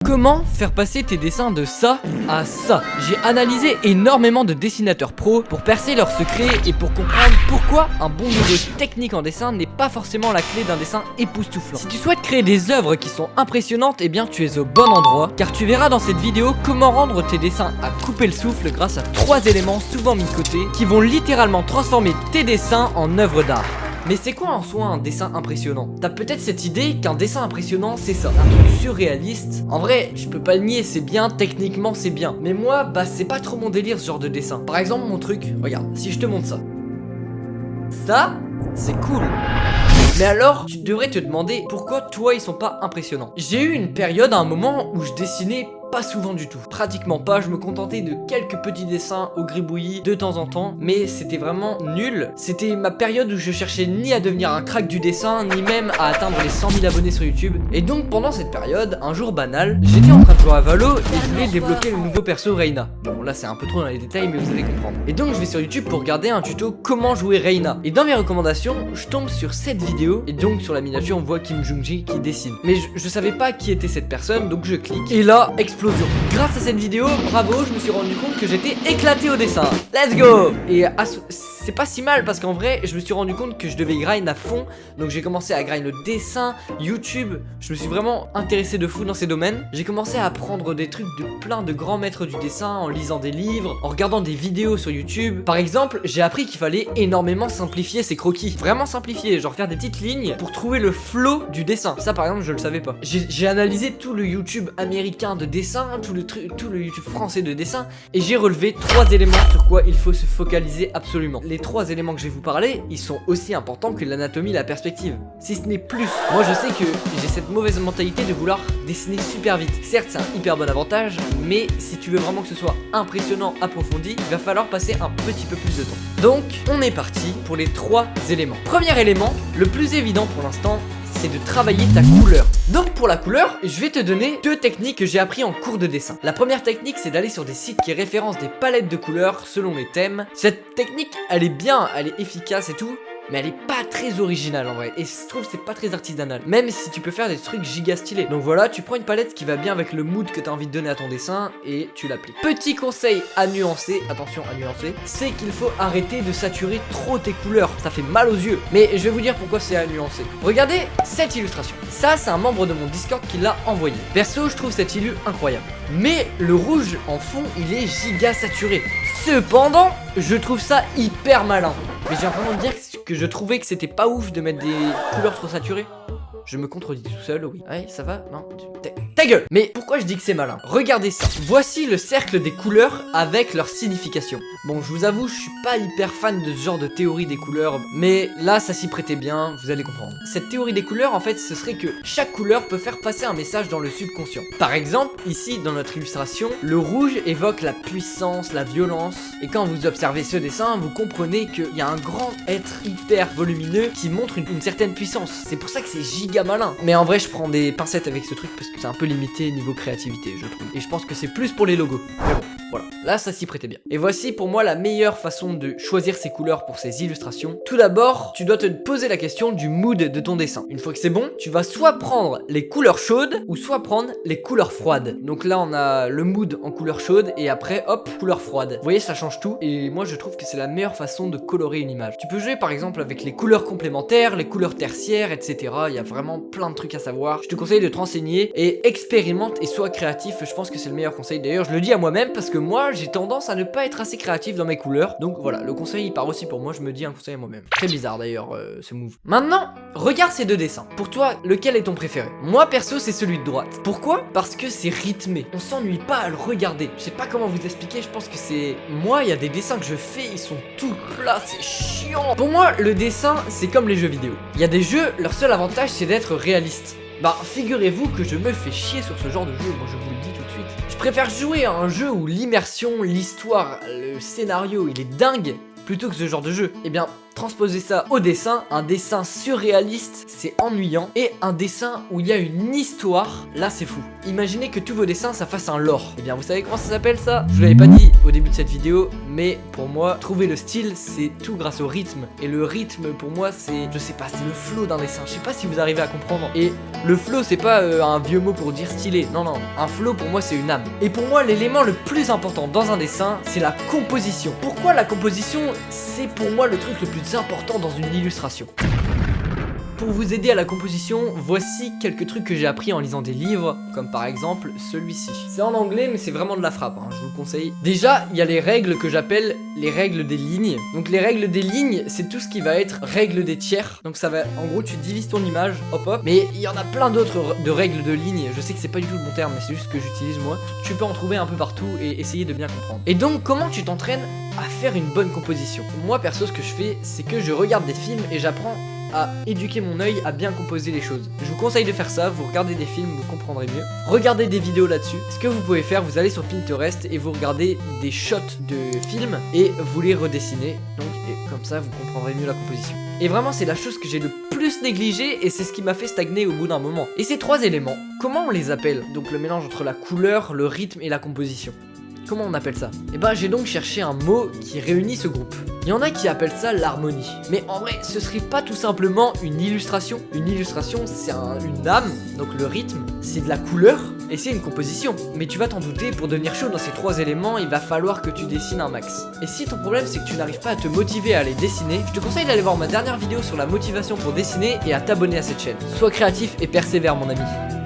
Comment faire passer tes dessins de ça à ça? J'ai analysé énormément de dessinateurs pros pour percer leurs secrets et pour comprendre pourquoi un bon niveau technique en dessin n'est pas forcément la clé d'un dessin époustouflant. Si tu souhaites créer des œuvres qui sont impressionnantes, eh bien tu es au bon endroit, car tu verras dans cette vidéo comment rendre tes dessins à couper le souffle grâce à 3 éléments souvent mis de côté qui vont littéralement transformer tes dessins en œuvres d'art. Mais c'est quoi en soi un dessin impressionnant? T'as peut-être cette idée qu'un dessin impressionnant c'est ça, un truc surréaliste. En vrai, je peux pas le nier, c'est bien, techniquement c'est bien. Mais moi, bah c'est pas trop mon délire ce genre de dessin. Par exemple mon truc, regarde, si je te montre ça. Ça, c'est cool. Mais alors, tu devrais te demander pourquoi toi ils sont pas impressionnants. J'ai eu une période à un moment où je dessinais pas souvent du tout, pratiquement pas, je me contentais de quelques petits dessins au gribouillis de temps en temps, mais c'était vraiment nul. C'était ma période où je cherchais ni à devenir un crack du dessin, ni même à atteindre les 100 000 abonnés sur YouTube. Et donc pendant cette période, un jour banal, j'étais en train de jouer à Valo et je voulais débloquer le nouveau perso Reina. Bon là c'est un peu trop dans les détails mais vous allez comprendre. Et donc je vais sur YouTube pour regarder un tuto comment jouer Reina. Et dans mes recommandations, je tombe sur cette vidéo et donc sur la miniature on voit Kim Jung-ji qui dessine. Mais je savais pas qui était cette personne donc je clique et là, explosion. Grâce à cette vidéo, bravo, je me suis rendu compte que j'étais éclaté au dessin. Let's go! Et c'est pas si mal parce qu'en vrai, je me suis rendu compte que je devais grind à fond. Donc j'ai commencé à grind le dessin, YouTube. Je me suis vraiment intéressé de fou dans ces domaines. J'ai commencé à apprendre des trucs de plein de grands maîtres du dessin en lisant des livres, en regardant des vidéos sur YouTube. Par exemple, j'ai appris qu'il fallait énormément simplifier ses croquis. Vraiment simplifier, genre faire des petites lignes pour trouver le flow du dessin. Ça par exemple, je le savais pas. J'ai analysé tout le YouTube américain de dessin, tout le YouTube français de dessin et j'ai relevé 3 éléments sur quoi il faut se focaliser absolument. Les 3 éléments que je vais vous parler, ils sont aussi importants que l'anatomie et la perspective, si ce n'est plus. Moi je sais que j'ai cette mauvaise mentalité de vouloir dessiner super vite. Certes c'est un hyper bon avantage, mais si tu veux vraiment que ce soit impressionnant, approfondi, il va falloir passer un petit peu plus de temps. Donc on est parti pour les 3 éléments. Premier élément, le plus évident pour l'instant, c'est de travailler ta couleur. Donc pour la couleur, je vais te donner 2 techniques que j'ai appris en cours de dessin. La première technique, c'est d'aller sur des sites qui référencent des palettes de couleurs selon les thèmes. Cette technique, elle est bien, elle est efficace et tout, mais elle est pas très originale en vrai. Et je trouve que c'est pas très artisanal, même si tu peux faire des trucs giga stylés. Donc voilà, tu prends une palette qui va bien avec le mood que tu as envie de donner à ton dessin et tu l'appliques. Petit conseil à nuancer, attention à nuancer, c'est qu'il faut arrêter de saturer trop tes couleurs. Ça fait mal aux yeux. Mais je vais vous dire pourquoi c'est à nuancer. Regardez cette illustration. Ça, c'est un membre de mon Discord qui l'a envoyé. Perso, je trouve cette illu incroyable. Mais le rouge en fond, il est giga saturé. Cependant, je trouve ça hyper malin. Mais j'ai vraiment de dire que je trouvais que c'était pas ouf de mettre des couleurs trop saturées. Je me contredis tout seul, oui. Ouais, ça va? Non? Ta gueule! Mais pourquoi je dis que c'est malin? Regardez ça. Voici le cercle des couleurs avec leur signification. Bon, je vous avoue, je suis pas hyper fan de ce genre de théorie des couleurs, mais là, ça s'y prêtait bien, vous allez comprendre. Cette théorie des couleurs, en fait, ce serait que chaque couleur peut faire passer un message dans le subconscient. Par exemple, ici, dans notre illustration, le rouge évoque la puissance, la violence, et quand vous observez ce dessin, vous comprenez qu'il y a un grand être hyper volumineux qui montre une certaine puissance. C'est pour ça que c'est giga malin. Mais en vrai, je prends des pincettes avec ce truc parce que c'est un peu limité niveau créativité, je trouve. Et je pense que c'est plus pour les logos. Mais bon, voilà. Là, ça s'y prêtait bien. Et voici pour moi la meilleure façon de choisir ses couleurs pour ces illustrations. Tout d'abord, tu dois te poser la question du mood de ton dessin. Une fois que c'est bon, tu vas soit prendre les couleurs chaudes ou soit prendre les couleurs froides. Donc là, on a le mood en couleur chaude et après, hop, couleur froide. Vous voyez, ça change tout. Et moi, je trouve que c'est la meilleure façon de colorer une image. Tu peux jouer par exemple avec les couleurs complémentaires, les couleurs tertiaires, etc. Il y a vraiment plein de trucs à savoir. Je te conseille de te renseigner et expérimente et sois créatif. Je pense que c'est le meilleur conseil. D'ailleurs, je le dis à moi-même parce que moi, j'ai tendance à ne pas être assez créatif dans mes couleurs. Donc voilà, le conseil il part aussi pour moi, je me dis un conseil à moi-même. Très bizarre d'ailleurs ce move. Maintenant, regarde ces 2 dessins. Pour toi, lequel est ton préféré? Moi perso, c'est celui de droite. Pourquoi? Parce que c'est rythmé. On s'ennuie pas à le regarder. Je sais pas comment vous expliquer, je pense que c'est... Moi, il y a des dessins que je fais, ils sont tout plats, c'est chiant. Pour moi, le dessin, c'est comme les jeux vidéo. Il y a des jeux, leur seul avantage c'est d'être réaliste. Bah, figurez-vous que je me fais chier sur ce genre de jeu, moi je vous le dis tout de suite. Je préfère jouer à un jeu où l'immersion, l'histoire, le scénario, il est dingue, plutôt que ce genre de jeu. Eh bien, Transposer ça au dessin, un dessin surréaliste, c'est ennuyant. Et un dessin où il y a une histoire, là c'est fou. Imaginez que tous vos dessins ça fasse un lore. Et bien vous savez comment ça s'appelle ça? Je vous l'avais pas dit au début de cette vidéo, mais pour moi, trouver le style c'est tout grâce au rythme. Et le rythme pour moi c'est, je sais pas, c'est le flow d'un dessin. Je sais pas si vous arrivez à comprendre. Et le flow c'est pas un vieux mot pour dire stylé. Non, non, un flow pour moi c'est une âme. Et pour moi l'élément le plus important dans un dessin c'est la composition. Pourquoi la composition? C'est pour moi le truc le plus important dans une illustration. Pour vous aider à la composition, voici quelques trucs que j'ai appris en lisant des livres, comme par exemple celui-ci. C'est en anglais mais c'est vraiment de la frappe, hein, je vous le conseille. Déjà, il y a les règles que j'appelle les règles des lignes. Donc les règles des lignes, c'est tout ce qui va être règles des tiers. Donc ça va, en gros tu divises ton image, hop hop. Mais il y en a plein d'autres de règles de lignes, je sais que c'est pas du tout le bon terme, mais c'est juste ce que j'utilise moi. Tu peux en trouver un peu partout et essayer de bien comprendre. Et donc comment tu t'entraînes à faire une bonne composition? Moi perso ce que je fais, c'est que je regarde des films et j'apprends à éduquer mon œil à bien composer les choses. Je vous conseille de faire ça, vous regardez des films, vous comprendrez mieux. Regardez des vidéos là-dessus. Ce que vous pouvez faire, vous allez sur Pinterest et vous regardez des shots de films et vous les redessinez. Donc, et comme ça, vous comprendrez mieux la composition. Et vraiment, c'est la chose que j'ai le plus négligée et c'est ce qui m'a fait stagner au bout d'un moment. Et ces trois éléments, comment on les appelle? Donc le mélange entre la couleur, le rythme et la composition. Comment on appelle ça? Et bah j'ai donc cherché un mot qui réunit ce groupe. Il y en a qui appellent ça l'harmonie. Mais en vrai, ce serait pas tout simplement une illustration. Une illustration, c'est une âme, donc le rythme, c'est de la couleur, et c'est une composition. Mais tu vas t'en douter, pour devenir chaud dans ces trois éléments, il va falloir que tu dessines un max. Et si ton problème c'est que tu n'arrives pas à te motiver à les dessiner, je te conseille d'aller voir ma dernière vidéo sur la motivation pour dessiner et à t'abonner à cette chaîne. Sois créatif et persévère mon ami.